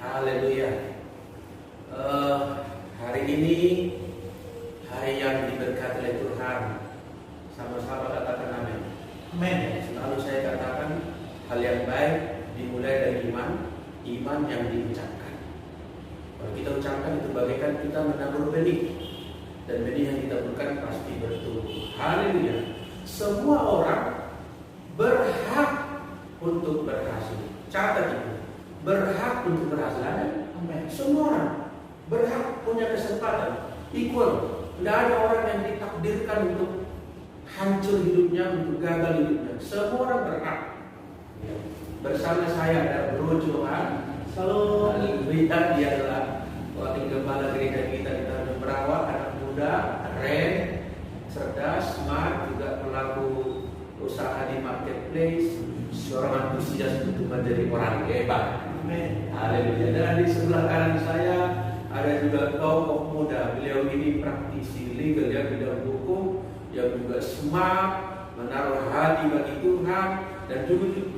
Haleluya. Hari ini hari yang diberkati oleh Tuhan. Sama-sama katakan amin. Amin. Selalu saya katakan hal yang baik dimulai dari iman yang diucapkan. Kalau kita ucapkan itu bagaikan kita menabur benih, dan benih yang kita taburkan pasti bertumbuh. Haleluya. Semua orang berhak untuk berhasil. Catat itu. Berhak untuk berhasil. Amin. Semua orang berhak, punya kesempatan equal. Tidak ada orang yang ditakdirkan untuk hancur hidupnya, untuk gagal hidupnya. Semua orang berhak. Bersama saya ada Bro Johan. Selalu Haleluya. Dia adalah wakil kepala gereja kita di Tanjung Merawat, anak muda, keren, cerdas, smart, juga pelaku usaha di marketplace, seorang antusias untuk menjadi orang hebat. Amin. Haleluya. Dan di sebelah kanan saya ada juga tokoh muda. Beliau ini praktisi legal, ya, bidang hukum, yang juga smart, menaruh hati bagi Tuhan, dan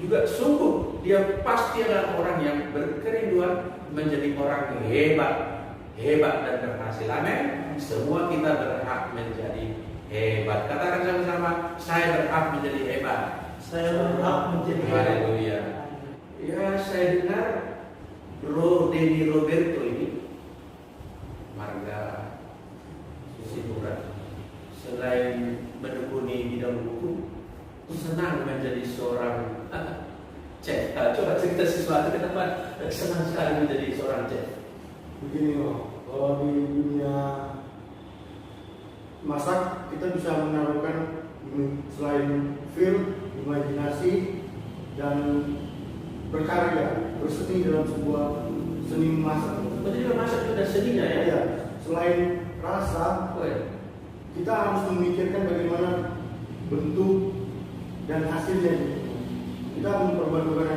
juga sungguh dia pasti adalah orang yang berkerinduan menjadi orang hebat dan berhasil. Amin. Semua kita berhak menjadi hebat. Katakan sama-sama, saya berhak menjadi hebat. Saya berhak menjadi hebat. Haleluya. Ya, saya dengar Bro Denny Roberto ini marga Susiduran, selain menekuni bidang hukum, senang menjadi seorang chef. Coba cerita sesuatu, kenapa senang sekali menjadi seorang chef? Begini loh, kalau di dunia masak kita bisa menaruhkan selain feel, imajinasi, dan berkarya, berseni dalam sebuah seni masak. Betul, masak sudah seninya ya? Ya, selain rasa, kita harus memikirkan bagaimana bentuk dan hasilnya. Kita memperbadukan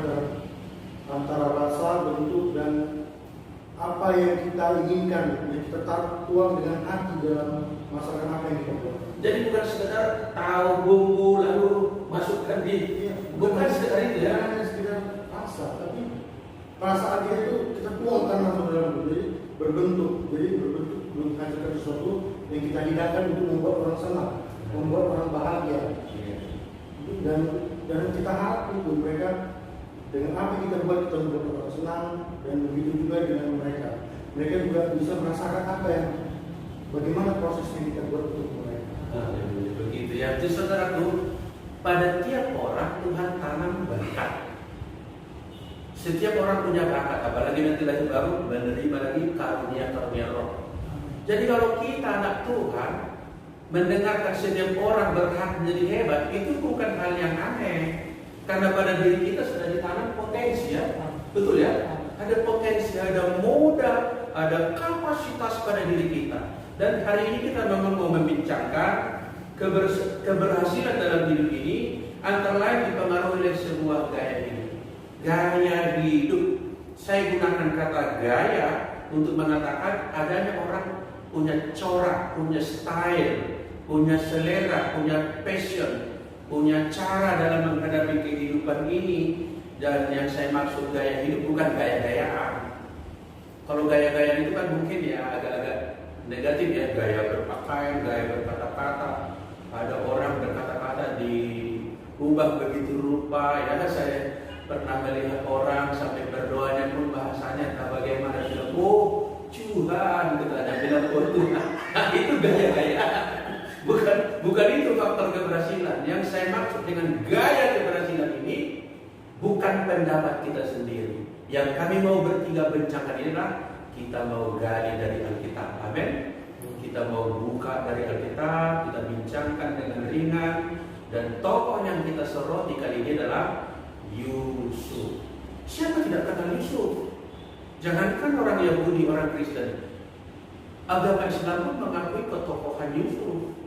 antara rasa, bentuk, dan apa yang kita inginkan, yang kita tuang dengan hati dalam masakan apa yang kita buat. Jadi bukan sekedar tahu bumbu lalu masukkan di, bukan sekedar itu ya? Hanya sekedar rasa, tapi perasaan dia itu kita tuangkan masuk dalam bentuk, jadi berbentuk menghasilkan sesuatu yang kita hidangkan untuk membuat orang senang, membuat orang bahagia. Dan kita harap itu mereka dengan apa yang kita buat kita membuat orang senang, dan begitu juga dengan mereka. Mereka juga bisa merasakan apa yang bagaimana proses yang kita buat untuk mereka. Begitu ya. Jadi saudaraku, pada tiap orang Tuhan tanam bakat. Setiap orang punya bakat, apalagi nanti lagi baru menerima lagi karunia roh. Jadi kalau kita anak Tuhan mendengarkan setiap orang berhak menjadi hebat, itu bukan hal yang aneh. Karena pada diri kita sudah ditanam potensi, ya. Betul ya? Ada potensi, ada modal, ada kapasitas pada diri kita. Dan hari ini kita memang mau membincangkan keberhasilan dalam hidup ini, antara lain dipengaruhi oleh sebuah gaya hidup. Gaya hidup. Saya gunakan kata gaya untuk mengatakan adanya orang punya corak, punya style, punya selera, punya passion, punya cara dalam menghadapi kehidupan ini. Dan yang saya maksud gaya hidup bukan gaya-gayaan. Kalau gaya-gayaan itu kan mungkin ya agak-agak negatif ya, gaya berpakaian, gaya berkata-kata. Ada orang berkata-kata diubah begitu rupa, ya. Saya pernah melihat orang sampai berdoanya pun bahasanya tak bagaimana, bilang, oh Tuhan, katanya, bilang oh Tuhan. Nah, itu gaya-gayaan. Bukan itu faktor keberhasilan. Yang saya maksud dengan gaya keberhasilan ini bukan pendapat kita sendiri. Yang kami mau bertiga bincangkan inilah kita mau gali dari Alkitab. Amin. Kita mau buka dari Alkitab, kita bincangkan dengan ringan, dan tokoh yang kita soroti kali ini adalah Yusuf. Siapa tidak kenal Yusuf? Jangankan orang Yahudi, orang Kristen, agama Islam pun mengakui ketokohan Yusuf.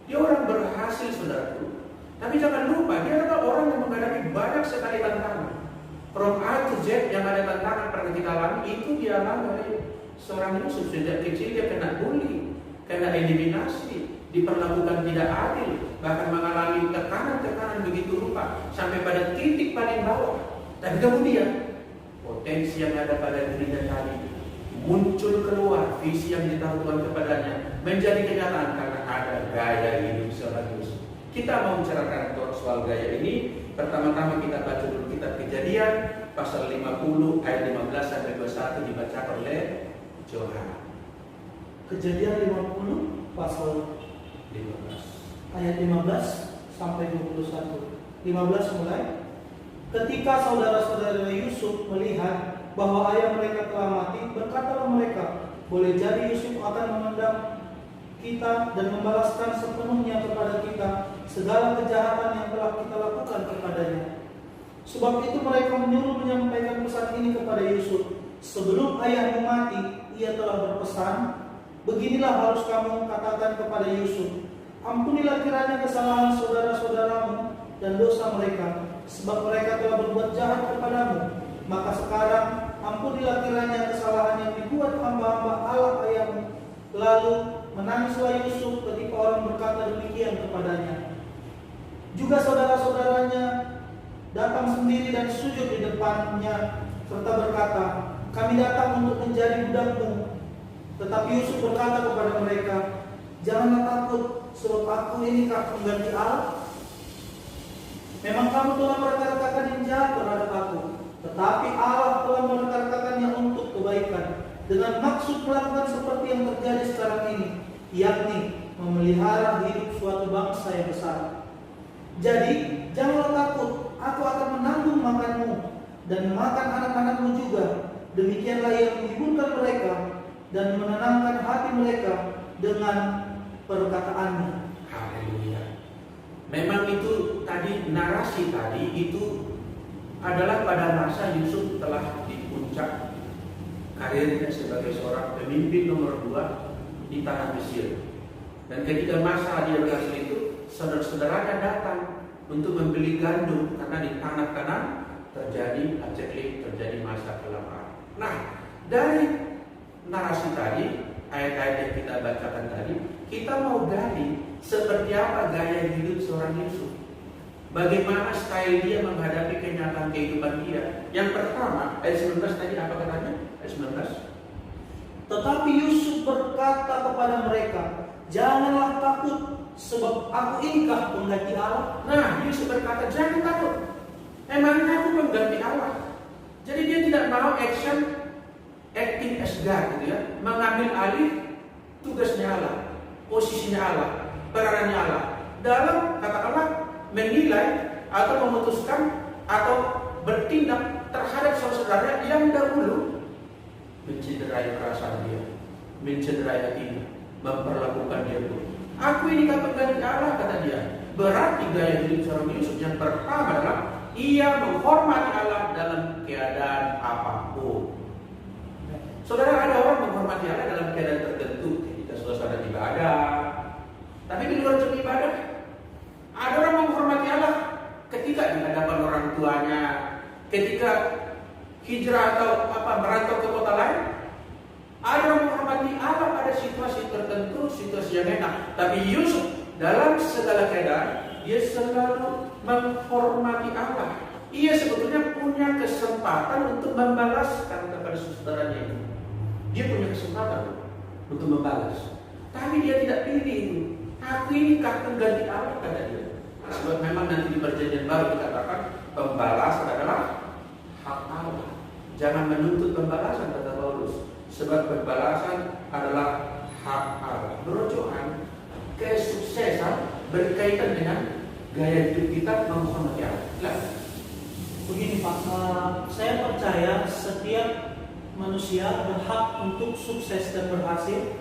Dia orang berhasil, saudaraku. Tapi jangan lupa, dia adalah orang yang menghadapi banyak sekali tantangan. From A to Z yang ada tantangan pernah kita alami, itu dia alami oleh seorang Yusuf. Sejak kecil dia kena bully, kena eliminasi, diperlakukan tidak adil, bahkan mengalami tekanan begitu rupa sampai pada titik paling bawah. Dan kemudian potensi yang ada pada dirinya tadi muncul keluar, visi yang ditaruh Tuhan kepadanya menjadi kenyataan karena ada gaya hidup seorang Yesus. Kita mau bicarakan soal gaya ini. Pertama-tama kita baca dulu kitab Kejadian pasal 50 ayat 15 sampai 21 dibacakan oleh Johan. Kejadian 50 pasal 15 ayat 15 sampai 21. 15 mulai. Ketika saudara-saudara Yusuf melihat bahwa ayah mereka telah mati, berkatalah mereka, boleh jadi Yusuf akan memendam kita dan membalaskan sepenuhnya kepada kita segala kejahatan yang telah kita lakukan kepadanya. Sebab itu mereka menyuruh menyampaikan pesan ini kepada Yusuf. Sebelum ayahmu mati, ia telah berpesan, beginilah harus kamu katakan kepada Yusuf, ampunilah kiranya kesalahan saudara-saudaramu dan dosa mereka, sebab mereka telah berbuat jahat kepadamu. Maka sekarang ampunilah kiranya kesalahan yang dibuat hamba-hamba Allah ayahmu. Lalu menangislah Yusuf ketika orang berkata demikian kepadanya. Juga saudara-saudaranya datang sendiri dan sujud di depannya serta berkata, kami datang untuk menjadi budakmu. Tetapi Yusuf berkata kepada mereka, janganlah takut, sebab aku inikah pengganti Allah? Memang kamu telah mereka-rekakan yang jahat terhadap aku, tetapi Allah telah mereka-rekakannya untuk kebaikan, dengan maksud melakukan seperti yang terjadi sekarang ini, yakni memelihara hidup suatu bangsa yang besar. Jadi janganlah takut, aku akan menanggung makanmu dan makan anak-anakmu juga. Demikianlah yang menghiburkan mereka dan menenangkan hati mereka dengan perkataannya. Haleluya. Memang itu tadi, narasi tadi itu adalah pada masa Yusuf telah di puncak karirnya sebagai seorang pemimpin nomor 2 di tanah Mesir. Dan ketika masa dia berhasil itu, saudara-saudaranya datang untuk membeli gandum karena di tanah kanan terjadi paceklik, terjadi masa kelaparan. Nah, dari narasi tadi, ayat-ayat yang kita bacakan tadi, kita mau gali seperti apa gaya hidup seorang Yusuf. Bagaimana style dia menghadapi kenyataan kehidupan dia. Yang pertama, ayat 19 tadi apa katanya? Ayat 19. Tetapi Yusuf berkata kepada mereka, janganlah takut, sebab aku inikah pengganti Allah. Nah, Yusuf berkata, jangan takut. Emangnya aku pengganti Allah? Jadi dia tidak mau acting as God, gitu ya, mengambil alih tugasnya Allah, posisinya Allah, peranannya Allah dalam kata Allah menilai atau memutuskan atau bertindak terhadap saudara yang dahulu mencederai perasaan dia, mencederai hatinya, memperlakukan dia buruk. Aku ini kan pengganti Allah, kata dia. Berarti gaya hidup seorang Yusuf yang pertama adalah ia menghormati Allah dalam keadaan apapun. Saudara, ada orang menghormati Allah dalam keadaan tertentu, ketika suasana ibadah. Tapi di luar jam ibadah, ada orang menghormati Allah ketika di hadapan orang tuanya, ketika hijrah atau merantau ke kota lain. Ada orang menghormati Allah pada situasi tertentu, situasi yang enak. Tapi Yusuf dalam segala keadaan dia selalu menghormati Allah. Ia sebetulnya punya kesempatan untuk membalaskan kepada saudaranya itu. Dia punya kesempatan untuk membalas, tapi dia tidak pilih itu. Aku inikah pengganti Allah, kata dia. Sebab memang nanti di perjanjian baru dikatakan pembalasan adalah hak Allah. Jangan menuntut pembalasan, kata Paulus, sebab pembalasan adalah hak Allah. Menurut Johan, kesuksesan berkaitan dengan gaya hidup kita menghormati Allah. Begini Pak, saya percaya setiap manusia berhak untuk sukses dan berhasil,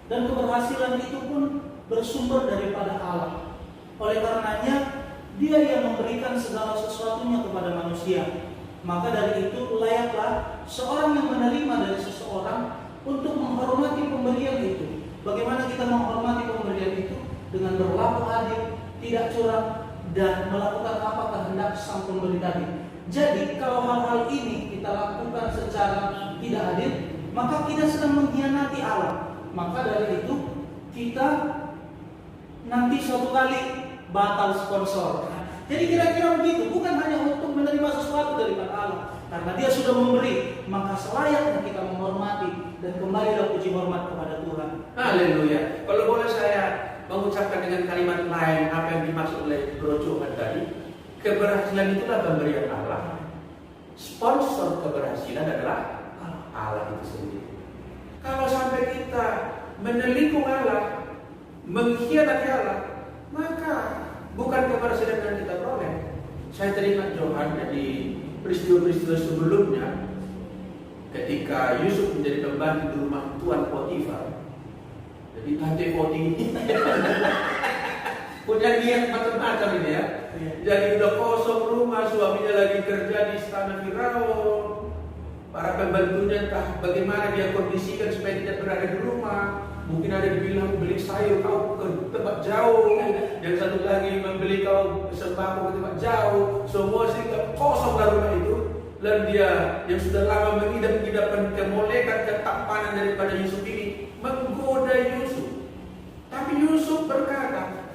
dan keberhasilan itu pun bersumber daripada Allah. Oleh karenanya dia yang memberikan segala sesuatunya kepada manusia. Maka dari itu layaklah seorang yang menerima dari seseorang untuk menghormati pemberian itu. Bagaimana kita menghormati pemberian itu? Dengan berlaku adil, tidak curang, dan melakukan apa kehendak sang pemberi tadi. Jadi kalau hal-hal ini kita lakukan secara tidak adil, maka kita sedang mengkhianati Allah. Maka dari itu kita nanti suatu kali batal sponsor. Jadi kira-kira begitu, bukan hanya untuk menerima sesuatu daripada Allah, Karena dia sudah memberi, maka selayaknya kita menghormati dan kembalilah puji hormat kepada Tuhan. Haleluya. Kalau boleh saya mengucapkan dengan kalimat lain apa yang dimaksud oleh Bro Johan tadi, keberhasilan itulah pemberian Allah. Sponsor keberhasilan adalah Allah itu sendiri. Kalau sampai kita menelikung Allah, mengkhianati Allah, maka bukan keberhasilan yang kita peroleh. Saya teringat Johan di peristiwa-peristiwa sebelumnya, ketika Yusuf menjadi pembantu di rumah Tuan Potifar. Jadi Tante Poti ini punya niat macam-macam ini ya. Jadi udah kosong rumah, suaminya lagi kerja di istana Firaun. Para pembantunya entah bagaimana dia kondisikan supaya tidak berada di rumah. Mungkin ada dibilang beli sayur kau ke tempat jauh, yang satu lagi membeli kau sembako ke tempat jauh. Semua sehingga kosonglah rumah itu. Dan dia yang sudah lama mengidap-idapkan kemolekan, ketampanan daripada Yusuf ini menggoda Yusuf. Tapi Yusuf berkata,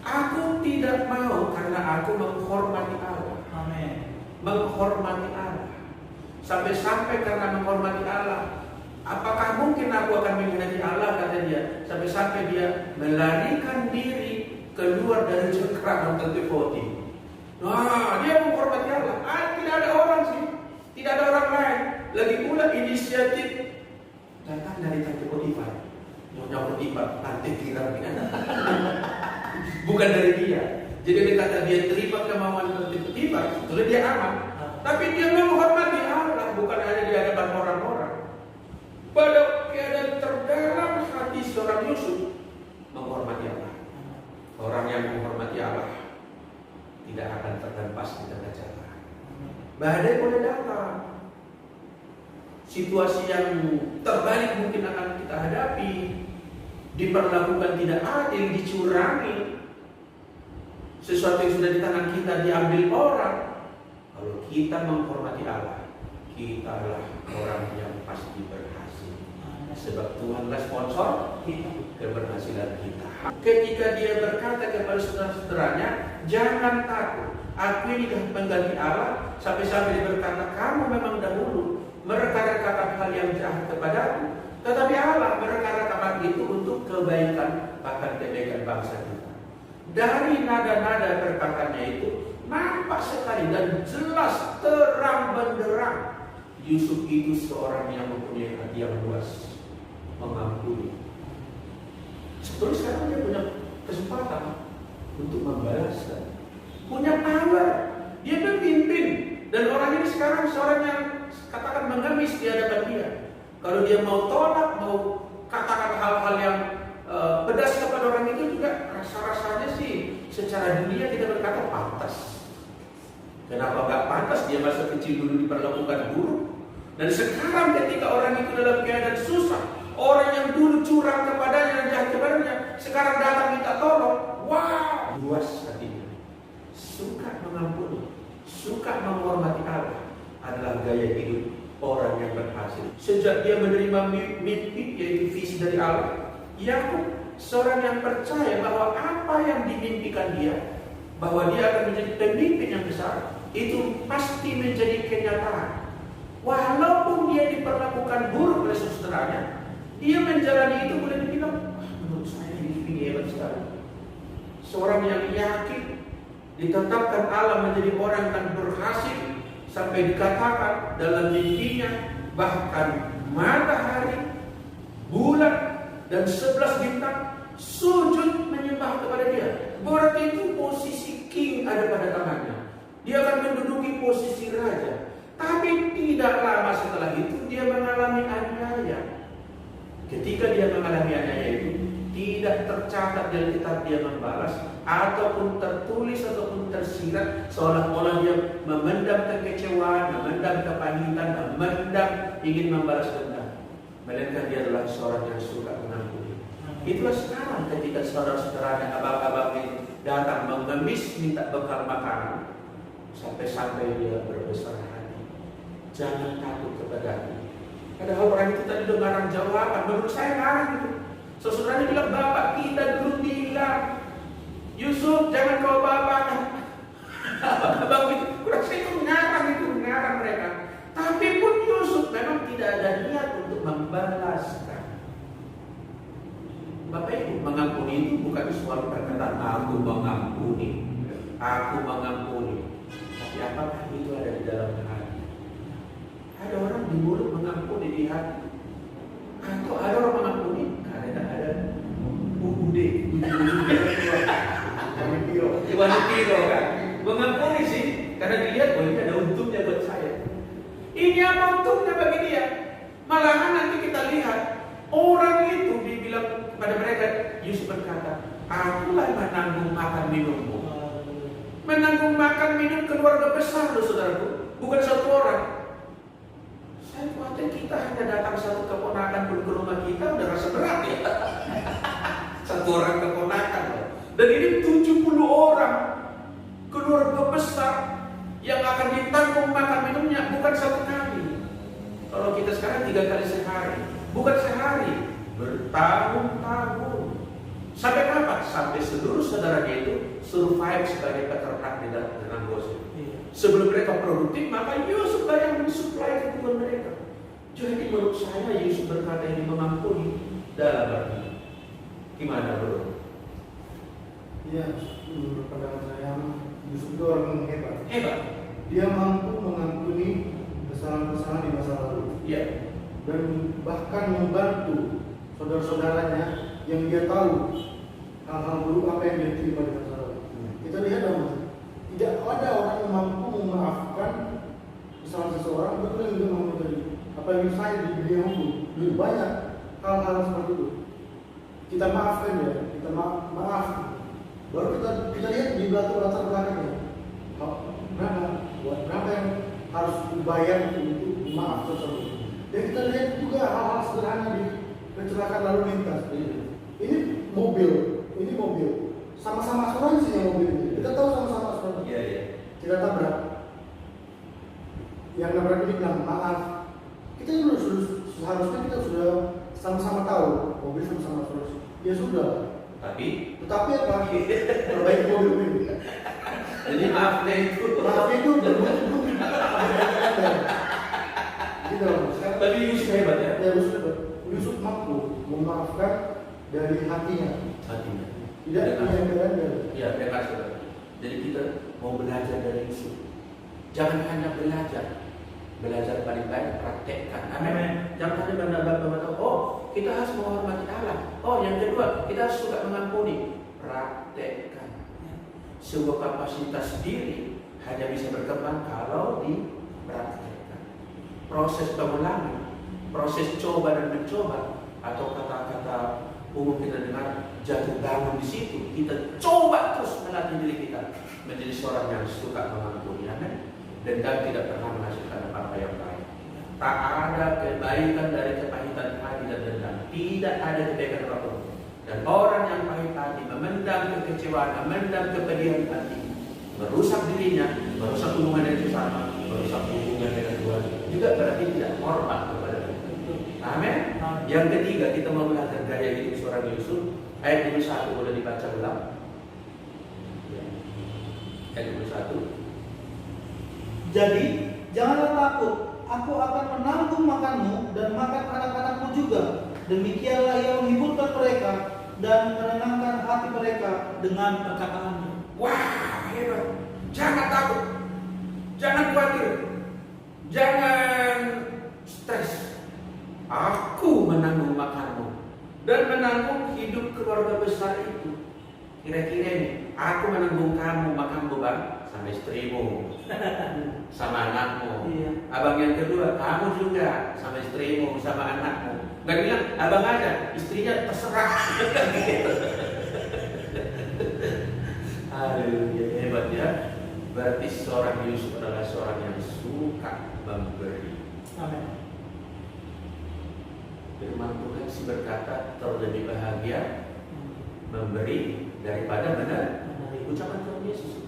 aku tidak mau karena aku menghormati Allah. Amin. Menghormati Allah. Sampai-sampai karena menghormati Allah, apakah mungkin aku akan mengkhianati Allah, kata dia. Sampai-sampai dia melarikan diri keluar dari cengkraman Tante Poti. Nah, dia menghormati Allah. Tidak ada orang sih, tidak ada orang lain. Lagi pula inisiatif datang dari Tante Potifar. Nyonya Potifar, Tante kira bukan dari dia. Jadi dia kata dia terima kemauan Tante Potifar, lalu dia aman. Tapi dia menghormati Allah, bukan hanya di hadapan orang-orang. Pada keadaan terdalam hati seorang Yusuf menghormati Allah. Orang yang menghormati Allah tidak akan terhempas di tengah jalan. Badai boleh datang, situasi yang terbalik mungkin akan kita hadapi, diperlakukan tidak adil, dicurangi, sesuatu yang sudah di tangan kita diambil orang. Kalau kita menghormati Allah, kita adalah orang yang pasti berhasil. Sebab Tuhanlah sponsor keberhasilan kita. Ketika dia berkata kepada saudara-saudaranya, jangan takut, aku ini dah pengganti Allah. Sampai-sampai dia berkata, kamu memang dahulu mereka-rekakan hal yang jahat kepadaku, tetapi Allah mereka-rekakan itu untuk kebaikan, bahkan kebaikan bangsa kita. Dari nada-nada perkataannya itu nampak sekali dan jelas terang benderang Yusuf itu seorang yang mempunyai hati yang luas, mengampuni. Sebetulnya sekarang dia punya kesempatan untuk membalaskan, punya power, dia memimpin, dan orang ini sekarang seorang yang katakan mengemis di hadapan dia. Kalau dia mau tolak, mau katakan hal-hal yang pedas kepada orang itu juga rasa-rasanya sih secara dunia kita berkata pantas. Kenapa gak pantas dia masa kecil dulu diperlakukan buruk, dan sekarang ketika orang itu dalam keadaan susah, orang yang dulu curang kepadanya dan jahat kepadanya sekarang datang minta tolong. Wow, luas hatinya, suka mengampuni, suka menghormati Allah, adalah gaya hidup orang yang berhasil. Sejak dia menerima mimpi, yaitu visi dari Allah, Yakub seorang yang percaya bahwa apa yang dimimpikan dia, bahwa dia akan menjadi pemimpin yang besar, itu pasti menjadi kenyataan. Walaupun dia diperlakukan buruk oleh saudaranya, dia menjalani itu boleh dibilang, menurut saya ini hebat sekali. Seorang yang yakin ditetapkan Allah menjadi orang yang berhasil, sampai dikatakan dalam mimpinya bahkan matahari, bulan, dan 11 bintang sujud menyembah kepada dia. Berarti itu posisi king ada pada tangannya. Dia akan menduduki posisi raja. Tapi tidak lama setelah itu dia mengalami aniaya. Ketika dia mengalami aniaya itu, tidak tercatat dalam kitab dia membalas, ataupun tertulis ataupun tersirat, seolah-olah dia memendam kekecewaan, memendam kepahitan, memendam ingin membalas dendam. Melainkan dia adalah seorang yang suka mengampuni. Itulah sekarang ketika saudara-saudaranya, abang-abang itu datang mengemis minta bekal makanan, sampai-sampai dia berbesar hati. Jangan takut kepadaku. Padahal orang itu tadi udah ngarang jawaban. Menurut saya ngarang itu. Saudaranya bilang, bapak kita dulu bilang, Yusuf jangan kau bapak. Abang itu kurang saya itu ngarang mereka. tidak ada niat untuk membalaskan. Bapak Ibu, mengampuni itu bukan suatu perkataan aku mengampuni, aku mengampuni. Tapi apakah itu ada di dalam hati? Ada orang di mulut mengampuni di hati, atau ada orang mengampuni karena ada UUD, Iwanitiro kan? Mengampuni sih, karena dilihat bahwa ini ada untungnya buat saya. Ini apa untungnya bagi dia? Malahan nanti kita lihat orang itu dibilang kepada mereka, Yusuf berkata, akulah menanggung makan minummu. Menanggung makan minum keluarga besar loh saudaraku, bukan satu orang. Saya khawatir kita hanya datang satu keponakan pun ke rumah kita udah rasa berat ya. Satu orang keponakan loh. Dan ini 70 orang keluarga besar yang akan ditanggung makan minumnya bukan satu kali. Kalau kita sekarang 3 kali sehari, bukan sehari, bertahun-tahun. Sampai kapan? Sampai seluruh saudaranya itu survive sebagai peternak di dalam gosip. Sebelum mereka produktif, maka Yusuf yang mensuplai kebutuhan mereka. Jadi menurut saya Yusuf berkata ini mengampuni dalam arti gimana bro? Iya, menurut pandangan saya Yusuf itu orang yang hebat. Hebat. Dia mampu mengampuni kesalahan-kesalahan di masa lalu. Iya. Dan bahkan membantu saudara-saudaranya yang dia tahu hal-hal buruk apa yang dia terima di masa lalu. Kita lihat dong, tidak ada orang yang mampu memaafkan kesalahan seseorang, betul yang dia mampu tadi. Apa yang saya di dunia hukum, lebih banyak hal-hal seperti itu. Kita maafkan ya, kita maaf. Baru kita lihat di latar belakangnya. Berapa yang harus dibayar untuk maaf tersebut. Dan kita lihat juga hal-hal sederhana di kecelakaan lalu lintas. Ini mobil, sama-sama asuransinya mobil ini. Kita tahu sama-sama asuransi. Iya, iya. Kita tabrak. Yang nabrak ini bilang maaf. Kita juga seharusnya kita sudah sama-sama tahu mobil sama-sama asuransi. Ya sudah. Tetapi apa? Perbaiki mobil ini. Jadi maafnya itu berbunyi. Gitu. Tapi Yusuf hebat ya. Ya Yusuf mampu memaafkan dari hatinya. Tidak dengan keadaan. Ya, benar saudara. Jadi kita mau belajar dari Yusuf. Jangan hanya belajar paling baik, praktekkan. Amin. Jangan hanya benda-benda oh, kita harus menghormati Allah. Oh, yang kedua, kita harus suka mengampuni. Praktekkan. Sebuah kapasitas diri hanya bisa berkembang kalau dipraktekkan. Proses pengulangan, proses coba dan mencoba, atau kata-kata umum kita dengar jatuh bangun di situ. Kita coba terus melatih diri kita menjadi seorang yang suka mengampuni. Amin. Dendam tidak pernah menghasilkan apa yang baik. Tak ada kebaikan dari kepahitan hati dan dendam. Tidak ada kebaikan apapun. Dan orang yang pahit hati memendam kekecewaan, memendam kepedihan hati, merusak dirinya, merusak hubungan yang bersama, merusak hubungan dengan Tuhan. Juga berarti tidak hormat kepada Tuhan. Amin. Yang ketiga, kita mau belajar gaya hidup seorang Yusuf. Ayat 21 boleh dibaca ulang. Ayat 21. Jadi, janganlah takut, aku akan menanggung makanmu dan makan anak-anakmu juga. Demikianlah ia menghiburkan mereka dan menenangkan hati mereka dengan perkataannya. Wah, hebat. Jangan takut. Jangan khawatir. Jangan stres. Aku menanggung makanmu dan menanggung hidup keluarga besar itu. Kira-kira ini, aku menanggung kamu makanmu bang, sama istrimu, sama anakmu. Iya. Abang yang kedua, kamu juga sama istrimu, sama anakmu. Gak bilang, abang aja, istrinya terserah. Haleluya, hebat ya. Berarti seorang Yusuf adalah seorang yang suka memberi. Amin. Firman Tuhan sih berkata terlebih bahagia memberi daripada menerima. Ucapan Tuhan Yesus.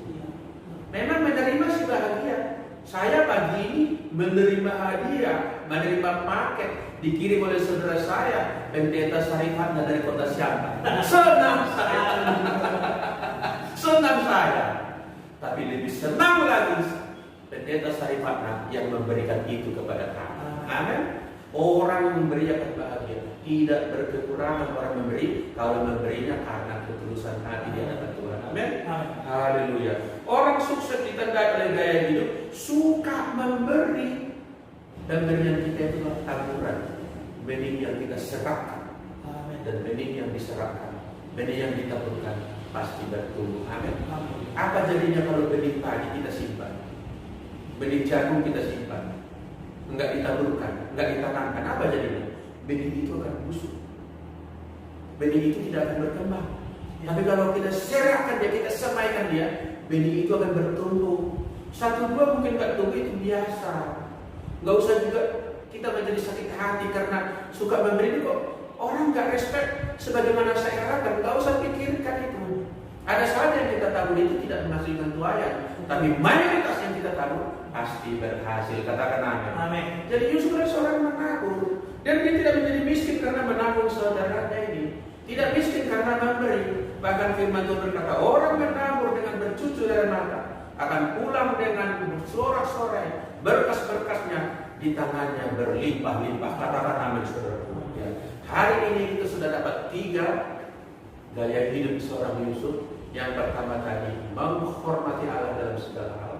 Memang menerima sih bahagia. Saya pagi ini menerima hadiah, menerima paket dikirim oleh saudara saya, pendeta Sarifana dari kota Siapa. Senang saya. Senang saya. Tapi lebih senang lagi pendeta Sarifana yang memberikan itu kepada kami. Amin. Orang memberi akan bahagia. Tidak berkekurangan orang memberi kalau memberinya karena ketulusan hati di hadapan Tuhan. Amin. Haleluya. Orang sukses ditandai oleh gaya hidup suka memberi, dan berian kita itu taburan. Benih yang kita serapkan, dan benih yang diserapkan, benih yang ditaburkan pasti bertumbuh. Amin. Apa jadinya kalau benih padi kita simpan, benih jagung kita simpan, enggak ditaburkan, enggak ditanamkan, apa jadinya? Benih itu akan busuk, benih itu tidak akan berkembang. Tapi kalau kita serahkan dia, kita semaikan dia, benih itu akan bertumbuh. 1-2 mungkin enggak tumbuh, itu biasa. Enggak usah juga kita menjadi sakit hati karena suka memberi itu kok orang enggak respect sebagaimana saya harapkan. Enggak usah pikirkan itu. Ada saja yang kita tabur itu tidak menghasilkan tuayan, tapi mayoritas yang kita tabur pasti berhasil. Katakan amin. Amin. Jadi Yusuf adalah seorang menabur, dan dia tidak menjadi miskin karena menabur saudaranya ini. Tidak miskin karena memberi. Bahkan firman Tuhan berkata, orang menabur dengan bercucur air mata akan pulang dengan bersorak-sorai, berkas-berkasnya di tangannya berlimpah-limpah. Katakan amin, saudara. Ya. Hari ini kita sudah dapat 3 gaya hidup seorang Yusuf. Yang pertama tadi, menghormati Allah dalam segala hal,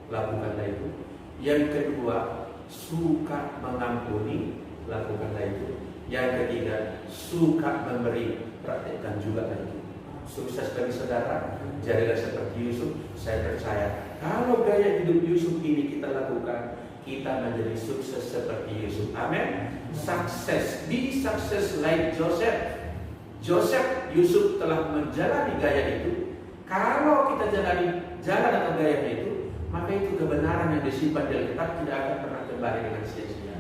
lakukanlah itu. Yang kedua, suka mengampuni, lakukanlah itu. Yang ketiga, suka memberi, praktekkan juga itu. Sukses bagi saudara, jadilah seperti Yusuf. Saya percaya kalau gaya hidup Yusuf ini kita lakukan, kita menjadi sukses seperti Yusuf. Amin. Sukses, be success like Joseph. Yusuf telah menjalani gaya itu. Kalau kita jalani jalan atau gaya itu, maka itu kebenaran yang disimpan di Alkitab tidak akan pernah kembali dengan sia-sia.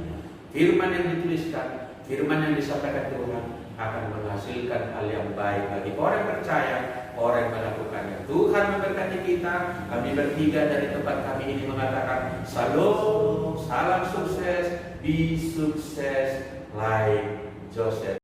Firman yang dituliskan, firman yang disampaikan Tuhan akan menghasilkan hal yang baik bagi orang yang percaya, orang yang melakukannya. Tuhan memberkati kita. Kami bertiga dari tempat kami ini mengatakan salam sukses, be sukses like Joseph.